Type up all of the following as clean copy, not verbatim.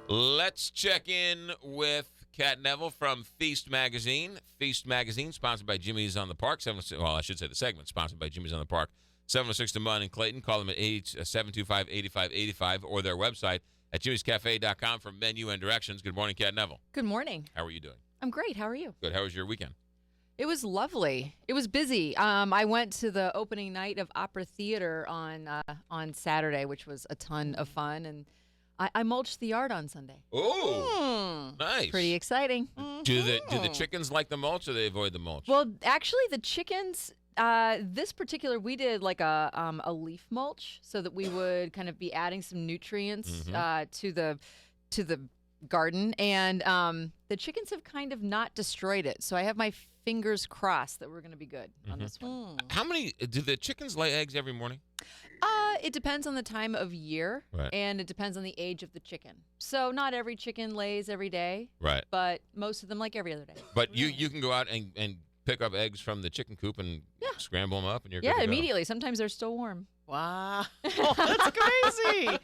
Let's check in with Kat Neville from Feast Magazine. Feast Magazine, sponsored by Jimmy's on the Park. I should say the segment, sponsored by Jimmy's on the Park. 706 to Munn in Clayton. Call them at 725-8585 or their website at jimmyscafe.com for menu and directions. Good morning, Kat Neville. Good morning. How are you doing? I'm great. How are you? Good. How was your weekend? It was lovely. It was busy. I went to the opening night of Opera Theater on Saturday, which was a ton of fun, and I mulched the yard on Sunday. Oh, nice. Pretty exciting. Do the chickens like the mulch or they avoid the mulch? Well, actually, the chickens, this particular, we did like a leaf mulch so that we would kind of be adding some nutrients to the garden, and the chickens have kind of not destroyed it. So I have my fingers crossed that we're going to be good on this one. How many do the chickens lay eggs every morning? It depends on the time of year, Right. and it depends on the age of the chicken. So not every chicken lays every day, Right. but most of them like every other day. But you can go out and pick up eggs from the chicken coop and scramble them up, and you're good Yeah, to go. immediately. Sometimes they're still warm. Wow. That's crazy.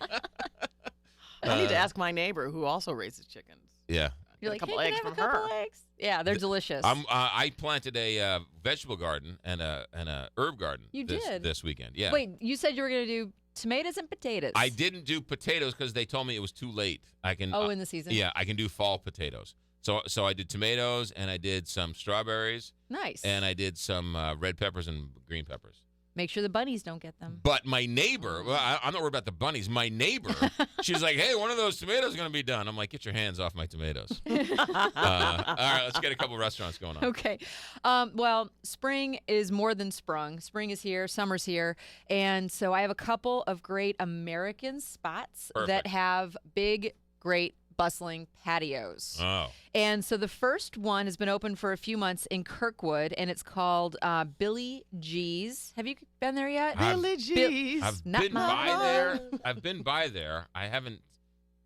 I need to ask my neighbor who also raises chickens. Yeah. You're Get like, a couple hey, eggs can I have from a couple her. eggs? Yeah, they're delicious. I planted a vegetable garden and a herb garden. You this, did? this weekend. Yeah. Wait, you said you were going to do tomatoes and potatoes. I didn't do potatoes because they told me it was too late. I can. Oh, in the season? Yeah, I can do fall potatoes. So I did tomatoes and I did some strawberries Nice. and I did some red peppers and green peppers. Make sure the bunnies don't get them. But my neighbor, well, I'm not worried about the bunnies. My neighbor, she's like, hey, one of those tomatoes is going to be done. I'm like, get your hands off my tomatoes. All right, let's get a couple restaurants going on. Okay. Well, spring is more than sprung. Spring is here. Summer's here. And so I have a couple of great American spots that Perfect. have big, great, bustling patios. Oh. And so the first one has been open for a few months in Kirkwood, and it's called Billy G's. Have you been there yet? Billy G's. I've Not been my by love. there. I've been by there. I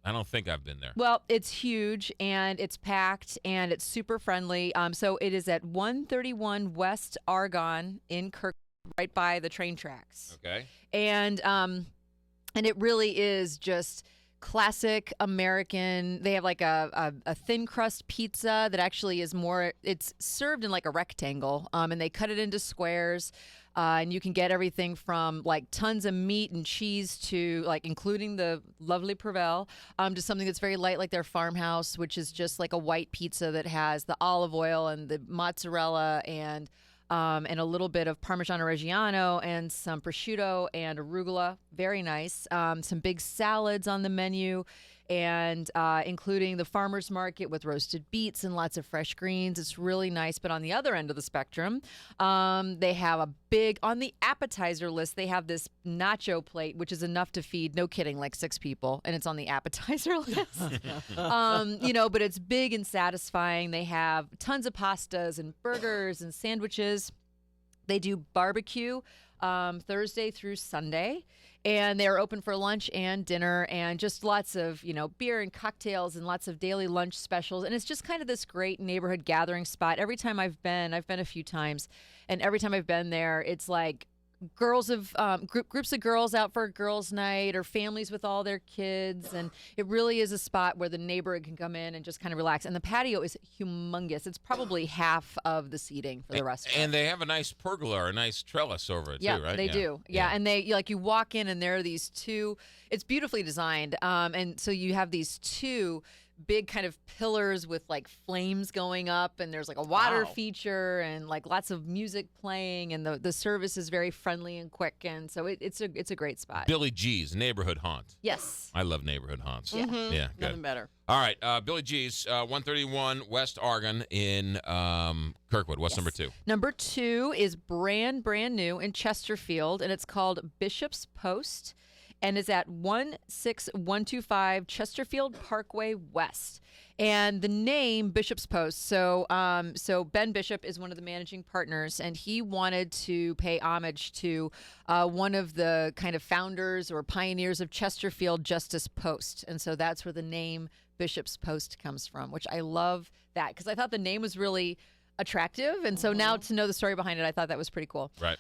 don't think I've been there. Well, it's huge, and it's packed, and it's super friendly. So it is at 131 West Argonne in Kirkwood, right by the train tracks. Okay. And it really is just classic American. They have like a thin crust pizza that actually is more, it's served in like a rectangle, and they cut it into squares, and you can get everything from like tons of meat and cheese to like including the lovely Provel, to something that's very light like their farmhouse, which is just like a white pizza that has the olive oil and the mozzarella and a little bit of Parmigiano Reggiano and some prosciutto and arugula. Very nice. Some big salads on the menu, and including the farmer's market with roasted beets and lots of fresh greens. It's really nice. But on the other end of the spectrum, they have a big, on the appetizer list, they have this nacho plate, which is enough to feed, no kidding, like 6 people. And it's on the appetizer list. But it's big and satisfying. They have tons of pastas and burgers and sandwiches. They do barbecue Thursday through Sunday, and they're open for lunch and dinner and just lots of, beer and cocktails and lots of daily lunch specials. And it's just kind of this great neighborhood gathering spot. Every time I've been a few times, and every time I've been there, it's like groups of girls out for a girls' night or families with all their kids, and it really is a spot where the neighborhood can come in and just kind of relax. And the patio is humongous. It's probably half of the seating for the restaurant. And they have a nice pergola or a nice trellis over it Yeah, too, right? they do. Yeah, and you walk in and there are these two. It's beautifully designed, and so you have these two big kind of pillars with like flames going up, and there's like a water feature and like lots of music playing, and the service is very friendly and quick, and so it's a great spot. Billy G's neighborhood haunt. Yes. I love neighborhood haunts. Yeah. Yeah, good. Nothing better. All right, Billy G's, 131 West Argonne in Kirkwood. What's number 2? Number 2 is brand new in Chesterfield, and it's called Bishop's Post, and is at 16125 Chesterfield Parkway West. And the name Bishop's Post, so Ben Bishop is one of the managing partners, and he wanted to pay homage to one of the kind of founders or pioneers of Chesterfield, Justice Post. And so that's where the name Bishop's Post comes from, which I love that, because I thought the name was really attractive. And so now to know the story behind it, I thought that was pretty cool. Right.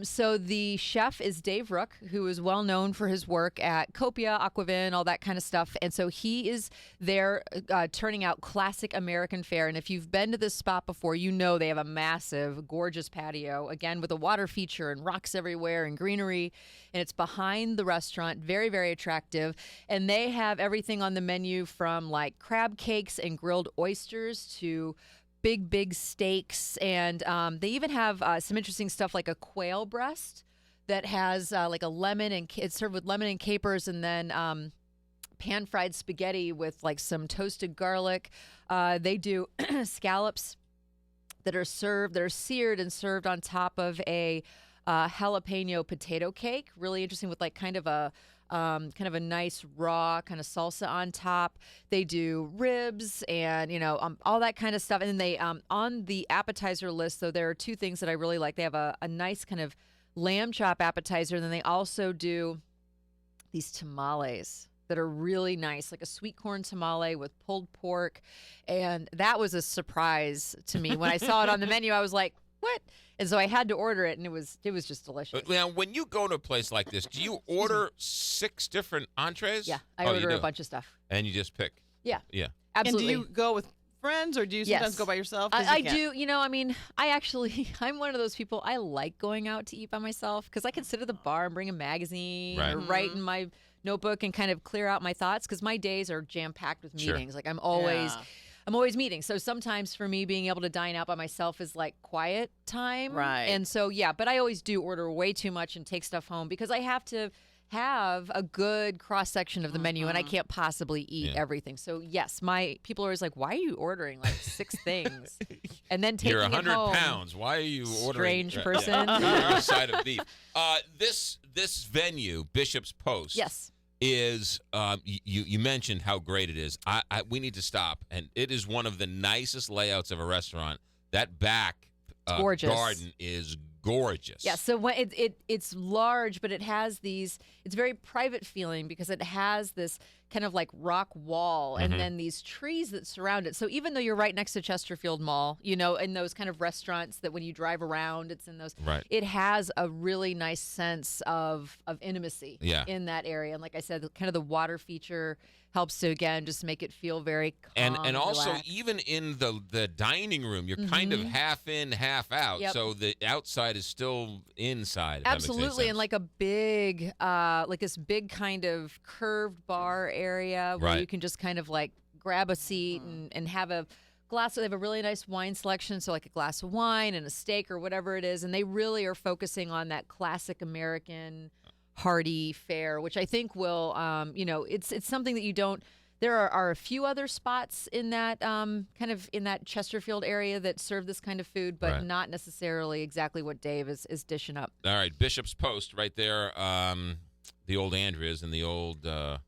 So the chef is Dave Rook, who is well known for his work at Copia, Aquavin, all that kind of stuff. And so he is there turning out classic American fare. And if you've been to this spot before, you know they have a massive, gorgeous patio, again, with a water feature and rocks everywhere and greenery. And it's behind the restaurant, very, very attractive. And they have everything on the menu from like crab cakes and grilled oysters to big steaks, and they even have some interesting stuff like a quail breast that has like a lemon, and it's served with lemon and capers, and then pan-fried spaghetti with like some toasted garlic. They do scallops that are seared and served on top of a jalapeno potato cake. Really interesting, with like kind of a nice raw kind of salsa on top. They do ribs and, all that kind of stuff. And then they, on the appetizer list, though, there are two things that I really like. They have a nice kind of lamb chop appetizer. And then they also do these tamales that are really nice, like a sweet corn tamale with pulled pork. And that was a surprise to me. When I saw it on the menu, I was like, what? And so I had to order it, and it was just delicious. Now, when you go to a place like this, do you order 6 different entrees? Yeah, I order a bunch of stuff. And you just pick? Yeah. Yeah. Absolutely. And do you go with friends, or do you sometimes go by yourself? I do. I'm one of those people, I like going out to eat by myself because I can sit at the bar and bring a magazine Right. or write in my notebook and kind of clear out my thoughts, because my days are jam-packed with meetings. Like I'm always meeting. So sometimes for me, being able to dine out by myself is like quiet time. Right. And so, but I always do order way too much and take stuff home because I have to have a good cross-section of the menu, and I can't possibly eat everything. So yes, my people are always like, why are you ordering like 6 things and then taking You're it 100 home? pounds. Why are you ordering? Strange person. A side of beef. This venue, Bishop's Post. Yes. Is you mentioned how great it is. We need to stop, and it is one of the nicest layouts of a restaurant. That back gorgeous. garden is gorgeous. Yeah, so when it's large, but it has it's very private feeling because it has this kind of like rock wall and then these trees that surround it. So even though you're right next to Chesterfield Mall, in those kind of restaurants that when you drive around, it's in those, it has a really nice sense of intimacy in that area. And like I said, kind of the water feature helps to, again, just make it feel very calm and also relaxed. even in the dining room, you're kind of half in, half out. Yep. So the outside is still inside. If that makes any Absolutely, sense. and like a big, like this big kind of curved bar area where you can just kind of like grab a seat and have a glass. They have a really nice wine selection, so like a glass of wine and a steak or whatever it is, and they really are focusing on that classic American hearty fare, which I think will, it's something that you don't. There are a few other spots in that kind of in that Chesterfield area that serve this kind of food, but not necessarily exactly what Dave is dishing up. All right, Bishop's Post right there. The old Andrea's and the old. It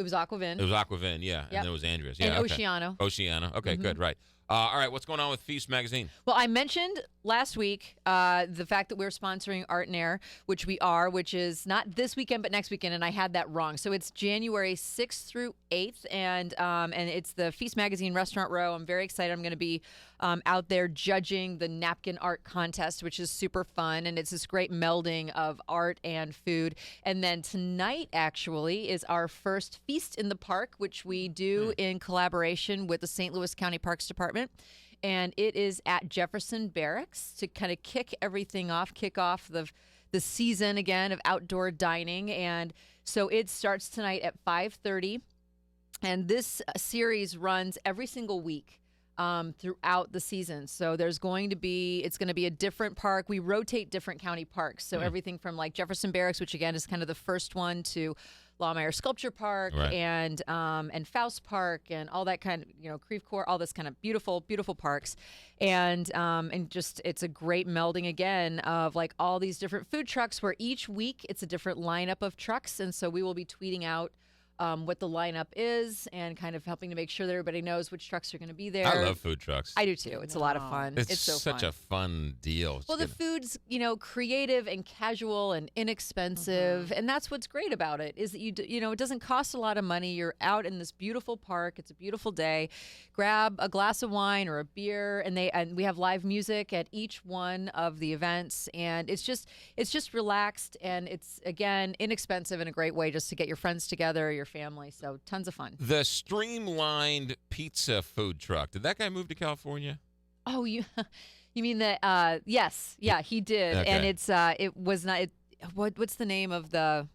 was Aquavin. It was Aquavin, yeah, and there was Andrea's, yeah, and okay. Oceano. Okay, good, right. All right, what's going on with Feast Magazine? Well, I mentioned last week the fact that we're sponsoring Art and Air, which we are, which is not this weekend but next weekend, and I had that wrong. So it's January 6th through 8th, and it's the Feast Magazine Restaurant Row. I'm very excited. I'm going to be out there judging the napkin art contest, which is super fun, and it's this great melding of art and food. And then tonight, actually, is our first Feast in the Park, which we do in collaboration with the St. Louis County Parks Department. And it is at Jefferson Barracks to kind of kick off the season again of outdoor dining. And so it starts tonight at 5:30. And this series runs every single week throughout the season. So it's going to be a different park. We rotate different county parks. So everything from like Jefferson Barracks, which again is kind of the first one, to Lawmeyer Sculpture Park and Faust Park and all that kind of, Creve Coeur, all this kind of beautiful, beautiful parks. And just, it's a great melding again of like all these different food trucks where each week it's a different lineup of trucks. And so we will be tweeting out what the lineup is and kind of helping to make sure that everybody knows which trucks are going to be there. I love food trucks. I do too. It's a lot of fun. It's so such fun. a fun deal. Well, the food's, creative and casual and inexpensive, and that's what's great about it is that it doesn't cost a lot of money. You're out in this beautiful park. It's a beautiful day. Grab a glass of wine or a beer, and we have live music at each one of the events, and it's just relaxed, and it's again inexpensive and a great way just to get your friends together, your family. So tons of fun. The Streamlined Pizza food truck. Did that guy move to California? Oh, you mean that? Yes, yeah, he did, Okay. and it was not. What's the name of the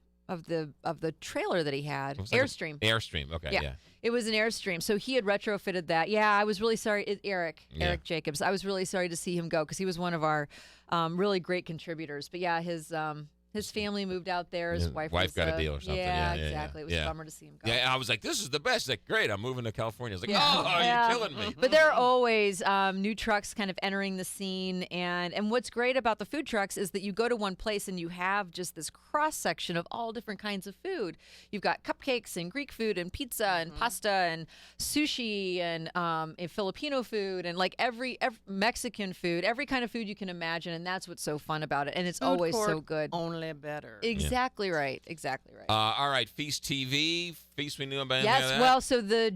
trailer that he had? It was like a- Airstream. Airstream. Okay. Yeah. It was an Airstream. So he had retrofitted that. Yeah, I was really sorry. Eric Jacobs. I was really sorry to see him go because he was one of our really great contributors. But yeah, his family moved out there. His wife got a deal or something. Yeah, Yeah, exactly. It was a bummer to see him go. Yeah, I was like, this is the best. Like, great, I'm moving to California. I was like, Yeah. you're killing me. But there are always new trucks kind of entering the scene. And what's great about the food trucks is that you go to one place and you have just this cross section of all different kinds of food. You've got cupcakes and Greek food and pizza and pasta and sushi and Filipino food and like every Mexican food, every kind of food you can imagine. And that's what's so fun about it. And it's Food always court, so good. Only better. Exactly right. Exactly right. All right, Feast TV. Feast, we knew about Yes, anything like that? well, so the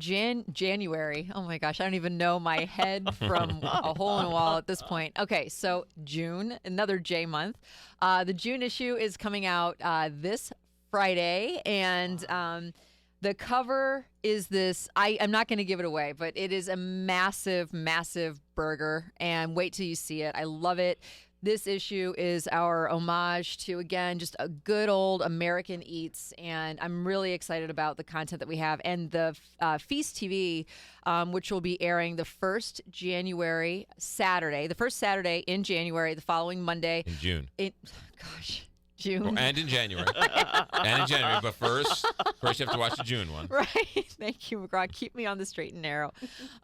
January. Oh my gosh, I don't even know my head from a hole in a wall at this point. Okay, so June, another J month. The June issue is coming out this Friday, and the cover is this. I'm not going to give it away, but it is a massive, massive burger, and wait till you see it. I love it. This issue is our homage to, again, just a good old American eats, and I'm really excited about the content that we have. And the Feast TV, which will be airing the first Saturday in January, the following Monday. In June. June. Oh, and in January. But first you have to watch the June one. Right. Thank you, McGraw. Keep me on the straight and narrow.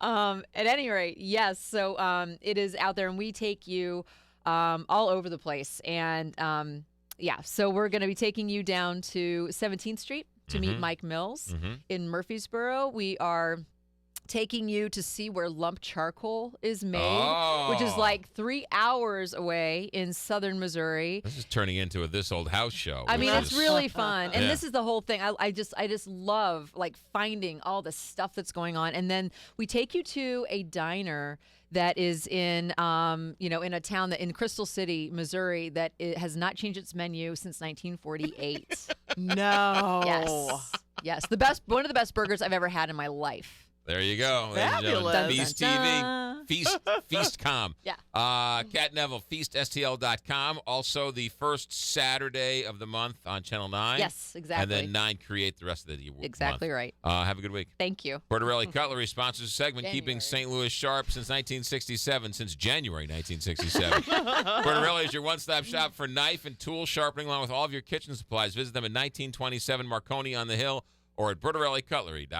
At any rate, yes, so it is out there, and we take you all over the place. And so we're going to be taking you down to 17th Street to meet Mike Mills in Murfreesboro. We are taking you to see where lump charcoal is made, which is like 3 hours away in southern Missouri. This is turning into a This Old House show. I mean, it's really fun. And Yeah. this is the whole thing. I just love like finding all the stuff that's going on. And then we take you to a diner that is in in a town that in Crystal City, Missouri, that it has not changed its menu since 1948. No. Yes. One of the best burgers I've ever had in my life. There you go. ladies and gentlemen. Fabulous. Feast Dun, TV. dun. Feast.com. Yeah. Cat Neville, feaststl.com. Also, the first Saturday of the month on Channel 9. Yes, exactly. And then 9 create the rest of the month. Exactly right. Have a good week. Thank you. Porterelli Cutlery sponsors the segment, January. keeping St. Louis sharp since 1967, since January 1967. Porterelli is your one-stop shop for knife and tool sharpening, along with all of your kitchen supplies. Visit them at 1927 Marconi on the Hill or at porterellicutlery.com.